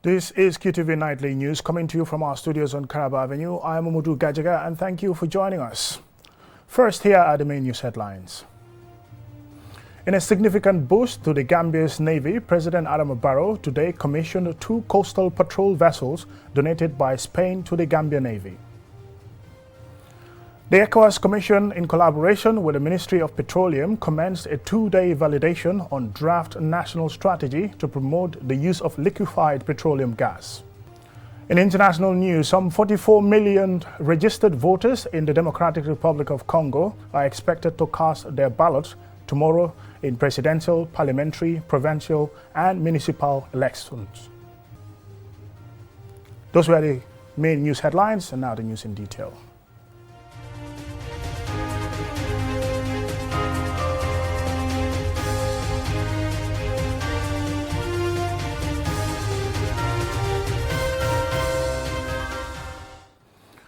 This is Qtv Nightly News coming to you from our studios on Caraba Avenue. I am Umudu Gajaga and thank you for joining us. First, here are the main news headlines. In a significant boost to the Gambia's Navy, President Adama Barrow today commissioned 2 coastal patrol vessels donated by Spain to the Gambia Navy. The ECOWAS Commission, in collaboration with the Ministry of Petroleum, commenced a 2-day validation on draft national strategy to promote the use of liquefied petroleum gas. In international news, some 44 million registered voters in the Democratic Republic of Congo are expected to cast their ballots tomorrow in presidential, parliamentary, provincial, and municipal elections. Those were the main news headlines, and now the news in detail.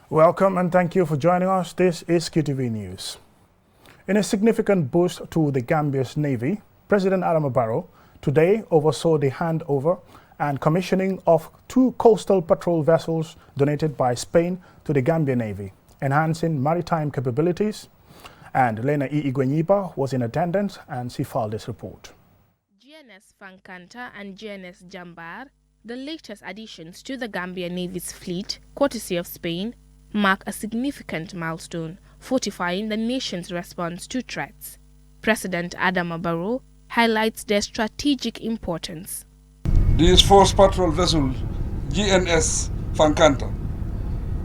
Welcome and thank you for joining us. This is Qtv News. In a significant boost to the Gambia's Navy, President Adama Barrow today oversaw the handover and commissioning of 2 coastal patrol vessels donated by Spain to the Gambia Navy, enhancing maritime capabilities. And Lena Igwenyiba was in attendance and she filed this report. GNS Fankanta and GNS Jambar, the latest additions to the Gambia Navy's fleet, courtesy of Spain, mark a significant milestone, fortifying the nation's response to threats. President Adama Barrow highlights their strategic importance. This force patrol vessel, GNS Fankanta,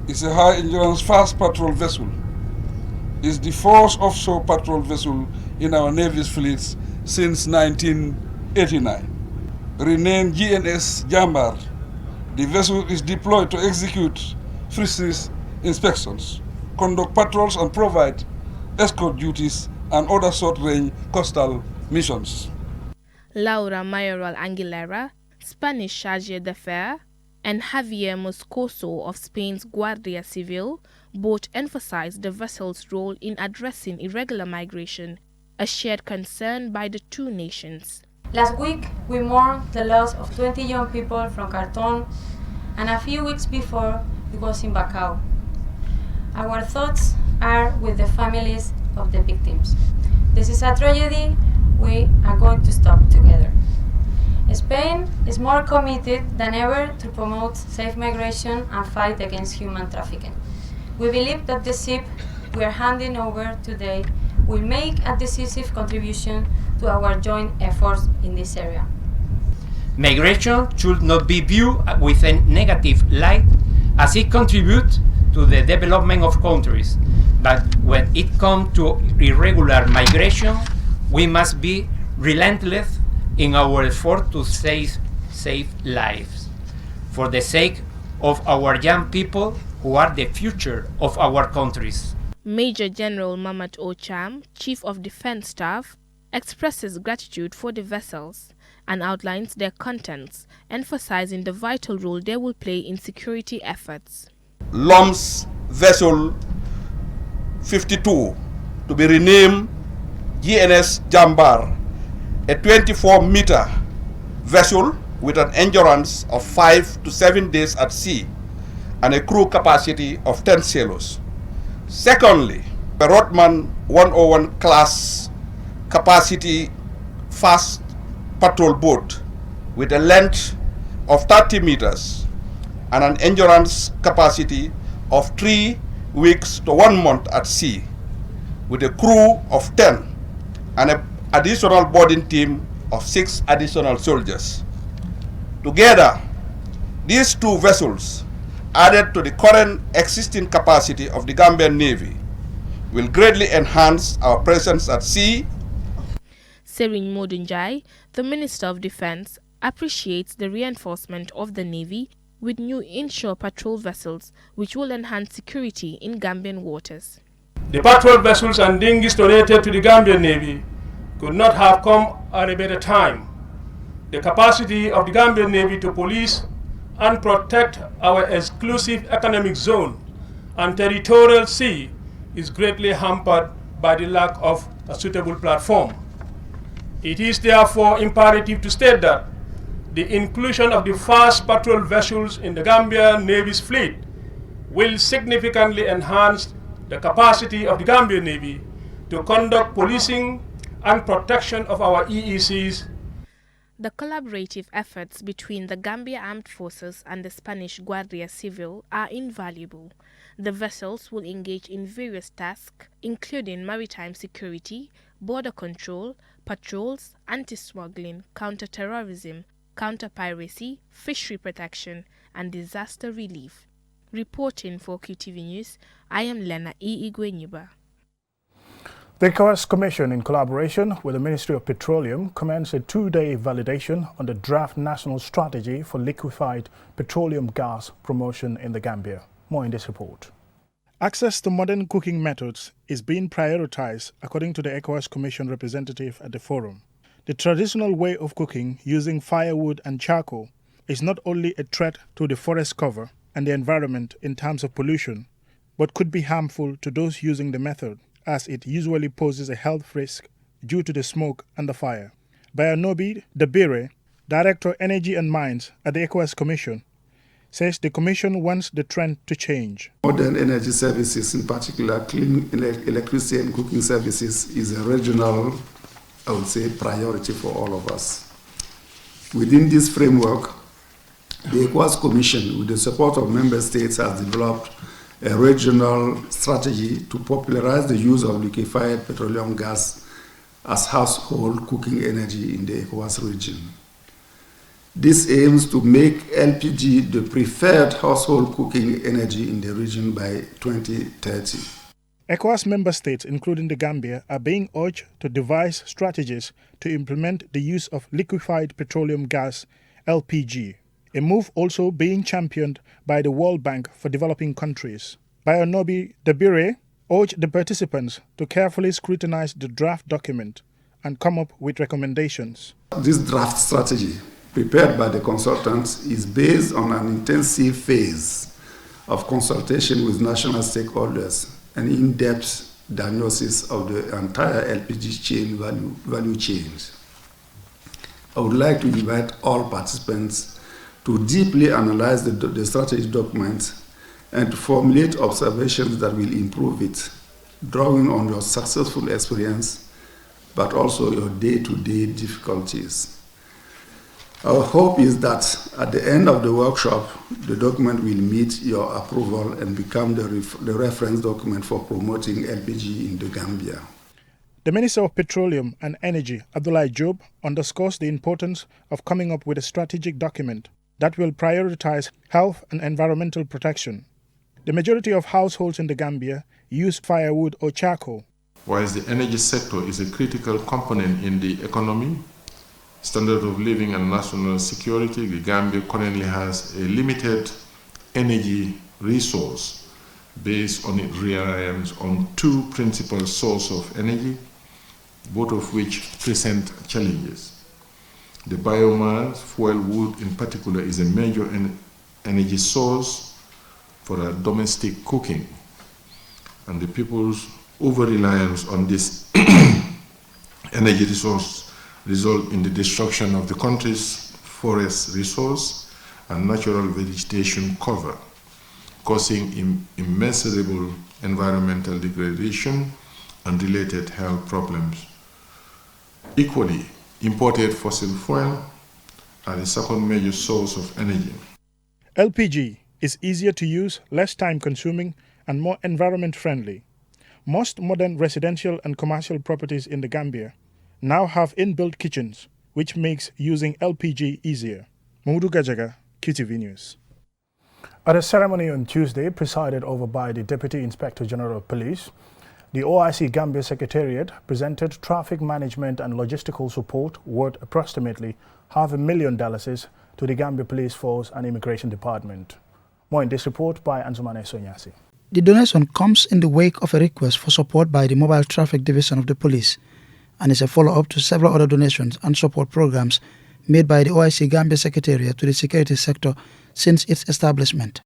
is a high-endurance fast patrol vessel. It is the first offshore patrol vessel in our Navy's fleets since 1989. Renamed GNS Jambar, the vessel is deployed to execute fisheries inspections, conduct patrols and provide escort duties and other short-range coastal missions. Laura Mayoral Aguilera, Spanish charge d'affaires, and Javier Moscoso of Spain's Guardia Civil both emphasized the vessel's role in addressing irregular migration, a shared concern by the 2 nations. Last week, we mourned the loss of 20 young people from Carton, and a few weeks before, it was in Bacau. Our thoughts are with the families of the victims. This is a tragedy we are going to stop together. Spain is more committed than ever to promote safe migration and fight against human trafficking. We believe that the ship we are handing over today will make a decisive contribution to our joint efforts in this area. Migration should not be viewed with a negative light, as it contributes to the development of countries. But when it comes to irregular migration, we must be relentless in our effort to save lives, for the sake of our young people who are the future of our countries. Major General Mamat Ocham, Chief of Defense Staff, expresses gratitude for the vessels and outlines their contents, emphasizing the vital role they will play in security efforts. LOMS Vessel 52 to be renamed GNS Jambar, a 24-meter vessel with an endurance of 5 to 7 days at sea and a crew capacity of 10 sailors. Secondly, a Rotman 101 class capacity fast patrol boat with a length of 30 meters and an endurance capacity of 3 weeks to 1 month at sea, with a crew of 10 and an additional boarding team of 6 additional soldiers. Together, these 2 vessels, added to the current existing capacity of the Gambian Navy, will greatly enhance our presence at sea. Serin Modunjai, the Minister of Defense, appreciates the reinforcement of the Navy with new inshore patrol vessels, which will enhance security in Gambian waters. The patrol vessels and dinghies donated to the Gambian Navy could not have come at a better time. The capacity of the Gambian Navy to police and protect our exclusive economic zone and territorial sea is greatly hampered by the lack of a suitable platform. It is therefore imperative to state that the inclusion of the fast patrol vessels in the Gambia Navy's fleet will significantly enhance the capacity of the Gambia Navy to conduct policing and protection of our EECs. The collaborative efforts between the Gambia Armed Forces and the Spanish Guardia Civil are invaluable. The vessels will engage in various tasks, including maritime security, border control, patrols, anti-smuggling, counter-terrorism, counter-piracy, fishery protection, and disaster relief. Reporting for Qtv News, I am Lena E. Igwenyuba. The ECOWAS Commission, in collaboration with the Ministry of Petroleum, commenced a 2-day validation on the draft national strategy for liquefied petroleum gas promotion in the Gambia. More in this report. Access to modern cooking methods is being prioritized, according to the ECOWAS Commission representative at the forum. The traditional way of cooking using firewood and charcoal is not only a threat to the forest cover and the environment in terms of pollution, but could be harmful to those using the method, as it usually poses a health risk due to the smoke and the fire. Bayanobi Dabire, Director Energy and Mines at the ECOWAS Commission, says the Commission wants the trend to change. Modern energy services, in particular clean electricity and cooking services, is a regional, I would say, priority for all of us. Within this framework, the ECOWAS Commission, with the support of member states, has developed a regional strategy to popularize the use of liquefied petroleum gas as household cooking energy in the ECOWAS region. This aims to make LPG the preferred household cooking energy in the region by 2030. ECOWAS member states, including the Gambia, are being urged to devise strategies to implement the use of liquefied petroleum gas, LPG, a move also being championed by the World Bank for developing countries. Bayanobi Dabire urged the participants to carefully scrutinize the draft document and come up with recommendations. This draft strategy, prepared by the consultants, is based on an intensive phase of consultation with national stakeholders and in-depth diagnosis of the entire LPG chain value chains. I would like to invite all participants to deeply analyze the strategy document and to formulate observations that will improve it, drawing on your successful experience, but also your day-to-day difficulties. Our hope is that at the end of the workshop, the document will meet your approval and become the reference document for promoting LPG in the Gambia. The Minister of Petroleum and Energy, Abdoulaye Job, underscores the importance of coming up with a strategic document that will prioritize health and environmental protection. The majority of households in the Gambia use firewood or charcoal. Whilst the energy sector is a critical component in the economy, standard of living and national security, the Gambia currently has a limited energy resource based on its reliance on two principal sources of energy, both of which present challenges. The biomass, fuel wood in particular, is a major energy source for our domestic cooking, and the people's over-reliance on this energy resource result in the destruction of the country's forest resource and natural vegetation cover, causing immeasurable environmental degradation and related health problems. Equally, imported fossil fuel are the second major source of energy. LPG is easier to use, less time-consuming, and more environment-friendly. Most modern residential and commercial properties in the Gambia now have inbuilt kitchens, which makes using LPG easier. Mamudu Gajaga, Qtv News. At a ceremony on Tuesday presided over by the Deputy Inspector General of Police, the OIC Gambia Secretariat presented traffic management and logistical support worth approximately $500,000 to the Gambia Police Force and Immigration Department. More in this report by Anzumane Sonyasi. The donation comes in the wake of a request for support by the Mobile Traffic Division of the Police, and is a follow-up to several other donations and support programs made by the OIC Gambia Secretariat to the security sector since its establishment.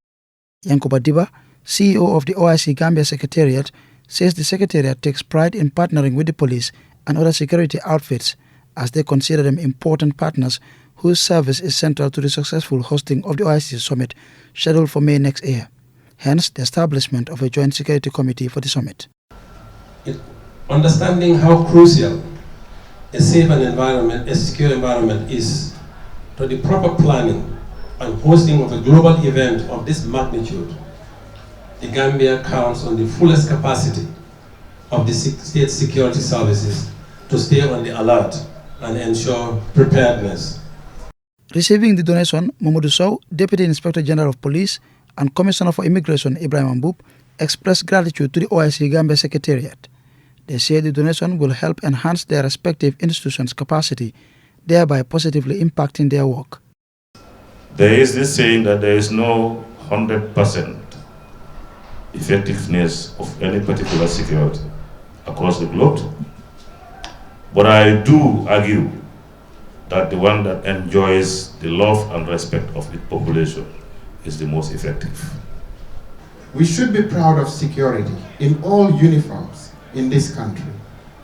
Yankuba Diba, CEO of the OIC Gambia Secretariat, says the Secretariat takes pride in partnering with the police and other security outfits as they consider them important partners whose service is central to the successful hosting of the OIC summit scheduled for May next year. Hence, the establishment of a joint security committee for the summit. Understanding how crucial a safe environment, a secure environment is to the proper planning and hosting of a global event of this magnitude, the Gambia counts on the fullest capacity of the state security services to stay on the alert and ensure preparedness. Receiving the donation, Mamadou Sow, Deputy Inspector General of Police and Commissioner for Immigration Ibrahim Mboup, expressed gratitude to the OIC Gambia Secretariat. They say the donation will help enhance their respective institutions' capacity, thereby positively impacting their work. There is this saying that there is no 100% effectiveness of any particular security across the globe. But I do argue that the one that enjoys the love and respect of its population is the most effective. We should be proud of security in all uniforms in this country.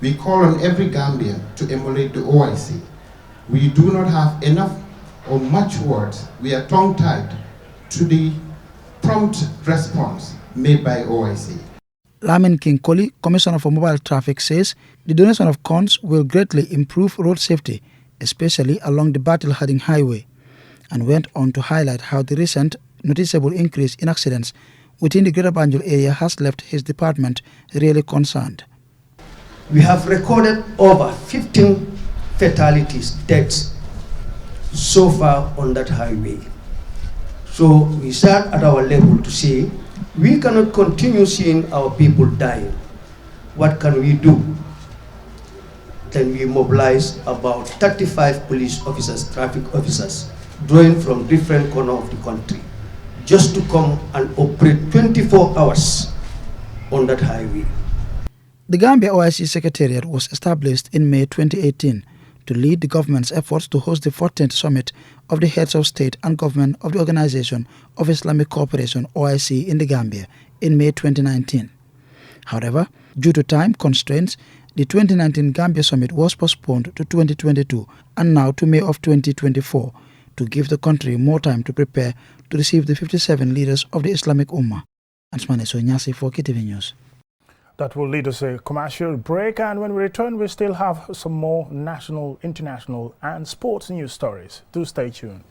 We call on every Gambian to emulate the OIC. We do not have enough or much words. We are tongue-tied to the prompt response made by OIC. Lamin King Koli, Commissioner for Mobile Traffic, says the donation of funds will greatly improve road safety, especially along the Battle Harding Highway, and went on to highlight how the recent noticeable increase in accidents within the Greater Banjul area has left his department really concerned. We have recorded over 15 fatalities, deaths, so far on that highway. So we start at our level to say, we cannot continue seeing our people dying. What can we do? Then we mobilize about 35 police officers, traffic officers, drawing from different corners of the country, just to come and operate 24 hours on that highway. The Gambia OIC Secretariat was established in May 2018 to lead the government's efforts to host the 14th summit of the heads of state and government of the Organization of Islamic Cooperation OIC in the Gambia in May 2019. However, due to time constraints, the 2019 Gambia summit was postponed to 2022 and now to May of 2024 to give the country more time to prepare to receive the 57 leaders of the Islamic Ummah. Ansmane Sonyasi for Qtv News. That will lead us a commercial break, and when we return, we still have some more national, international, and sports news stories. Do stay tuned.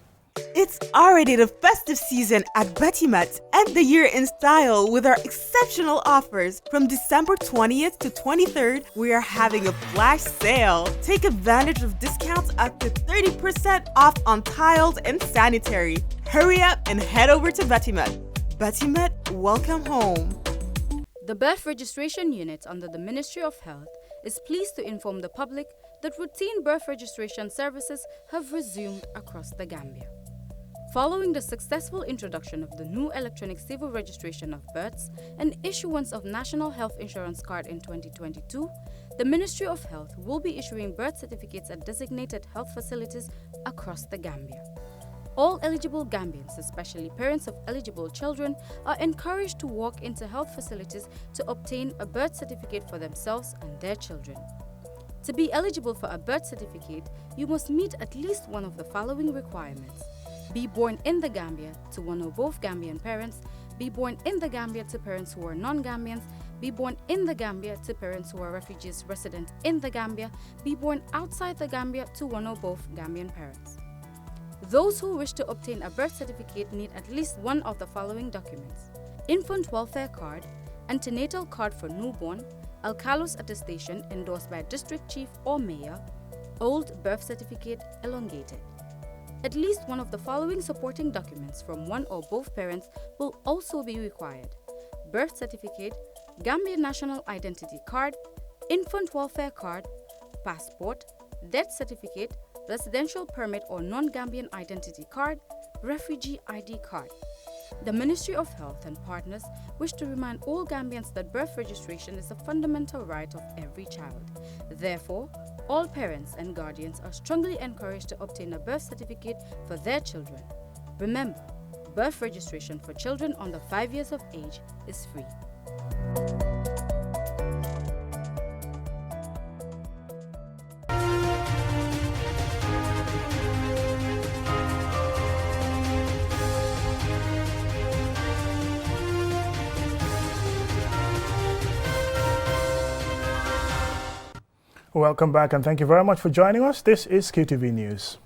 It's already the festive season at Batimat. End the year in style with our exceptional offers. From December 20th to 23rd, we are having a flash sale. Take advantage of discounts up to 30% off on tiles and sanitary. Hurry up and head over to Batimat. Batimat, welcome home. The Birth Registration Unit under the Ministry of Health is pleased to inform the public that routine birth registration services have resumed across the Gambia. Following the successful introduction of the new electronic civil registration of births and issuance of National Health Insurance Card in 2022, the Ministry of Health will be issuing birth certificates at designated health facilities across the Gambia. All eligible Gambians, especially parents of eligible children, are encouraged to walk into health facilities to obtain a birth certificate for themselves and their children. To be eligible for a birth certificate, you must meet at least one of the following requirements: be born in the Gambia to one or both Gambian parents, be born in the Gambia to parents who are non-Gambians, be born in the Gambia to parents who are refugees resident in the Gambia, be born outside the Gambia to one or both Gambian parents. Those who wish to obtain a birth certificate need at least one of the following documents: infant welfare card, antenatal card for newborn, alcalos attestation endorsed by district chief or mayor, old birth certificate elongated. At least one of the following supporting documents from one or both parents will also be required: birth certificate, Gambian national identity card, infant welfare card, passport, death certificate, residential permit or non-Gambian identity card, refugee ID card. The Ministry of Health and partners wish to remind all Gambians that birth registration is a fundamental right of every child. Therefore, all parents and guardians are strongly encouraged to obtain a birth certificate for their children. Remember, birth registration for children under 5 years of age is free. Welcome back and thank you very much for joining us. This is Qtv News.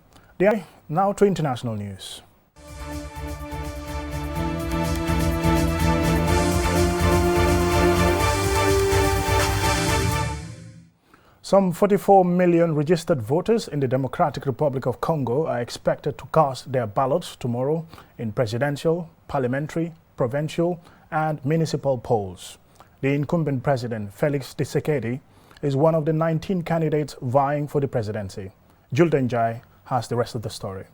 Now to international news. Some 44 million registered voters in the Democratic Republic of Congo are expected to cast their ballots tomorrow in presidential, parliamentary, provincial, and municipal polls. The incumbent president, Felix Tshisekedi, is one of the 19 candidates vying for the presidency. Julden Jai has the rest of the story.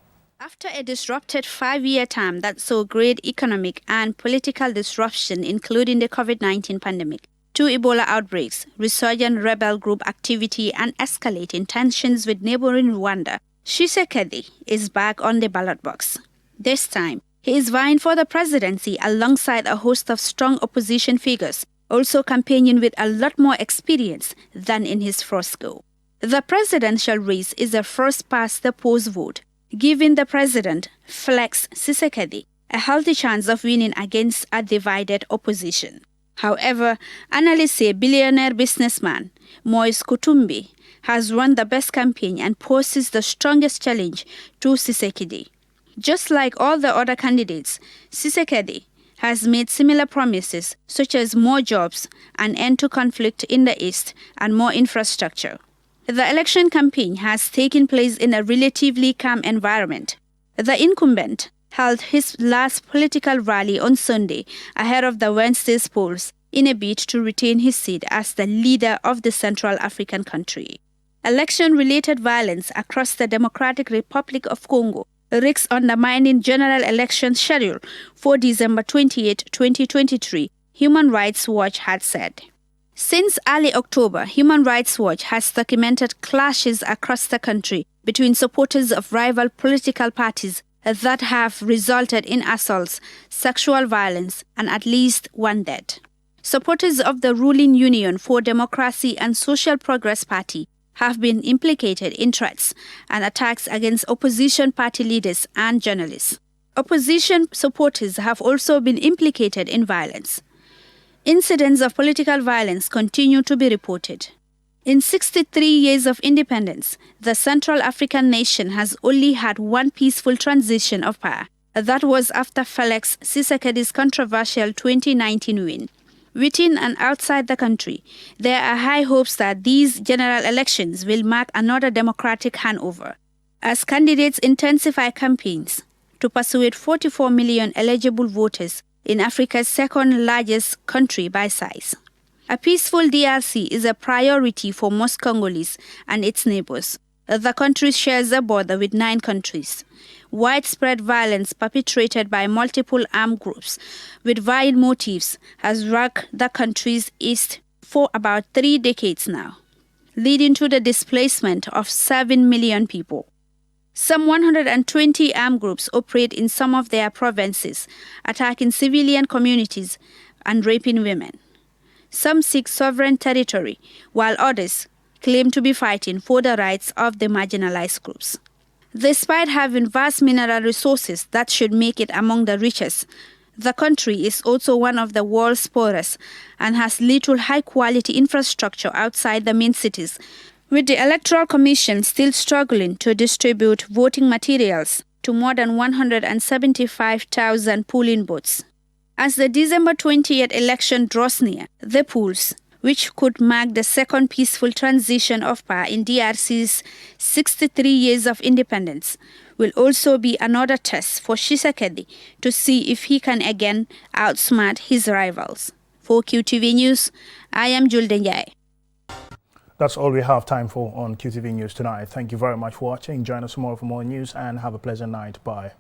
After a disrupted 5-year term that saw great economic and political disruption, including the COVID-19 pandemic, 2 Ebola outbreaks, resurgent rebel group activity, and escalating tensions with neighboring Rwanda, Tshisekedi is back on the ballot box. This time, he is vying for the presidency alongside a host of strong opposition figures, also campaigning with a lot more experience than in his first go. The presidential race is a first-past-the-post vote, giving the president, Felix Tshisekedi, a healthy chance of winning against a divided opposition. However, analysts say billionaire businessman Moise Katumbi has run the best campaign and poses the strongest challenge to Tshisekedi. Just like all the other candidates, Tshisekedi has made similar promises such as more jobs, an end to conflict in the East, and more infrastructure. The election campaign has taken place in a relatively calm environment. The incumbent held his last political rally on Sunday ahead of the Wednesday's polls in a bid to retain his seat as the leader of the Central African country. Election-related violence across the Democratic Republic of Congo risks undermining general election schedule for December 28, 2023, Human Rights Watch had said. Since early October, Human Rights Watch has documented clashes across the country between supporters of rival political parties that have resulted in assaults, sexual violence, and at least 1 death. Supporters of the ruling Union for Democracy and Social Progress Party have been implicated in threats and attacks against opposition party leaders and journalists. Opposition supporters have also been implicated in violence. Incidents of political violence continue to be reported. In 63 years of independence, the Central African nation has only had one peaceful transition of power. That was after Felix Tshisekedi's controversial 2019 win. Within and outside the country, there are high hopes that these general elections will mark another democratic handover, as candidates intensify campaigns to persuade 44 million eligible voters in Africa's second-largest country by size. A peaceful DRC is a priority for most Congolese and its neighbors. The country shares a border with 9 countries. Widespread violence perpetrated by multiple armed groups with varying motives has racked the country's east for about 3 decades now, leading to the displacement of 7 million people. Some 120 armed groups operate in some of their provinces, attacking civilian communities and raping women. Some seek sovereign territory, while others claim to be fighting for the rights of the marginalized groups. Despite having vast mineral resources that should make it among the richest, the country is also one of the world's poorest and has little high-quality infrastructure outside the main cities, with the Electoral Commission still struggling to distribute voting materials to more than 175,000 polling booths. As the December 20th election draws near, the polls, which could mark the second peaceful transition of power in DRC's 63 years of independence, will also be another test for Tshisekedi to see if he can again outsmart his rivals. For QTV News, I am Julden Jai. That's all we have time for on QTV News tonight. Thank you very much for watching. Join us tomorrow for more news and have a pleasant night. Bye.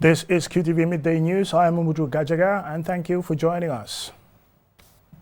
This is QTV Midday News. I am Umudu Gajaga and thank you for joining us.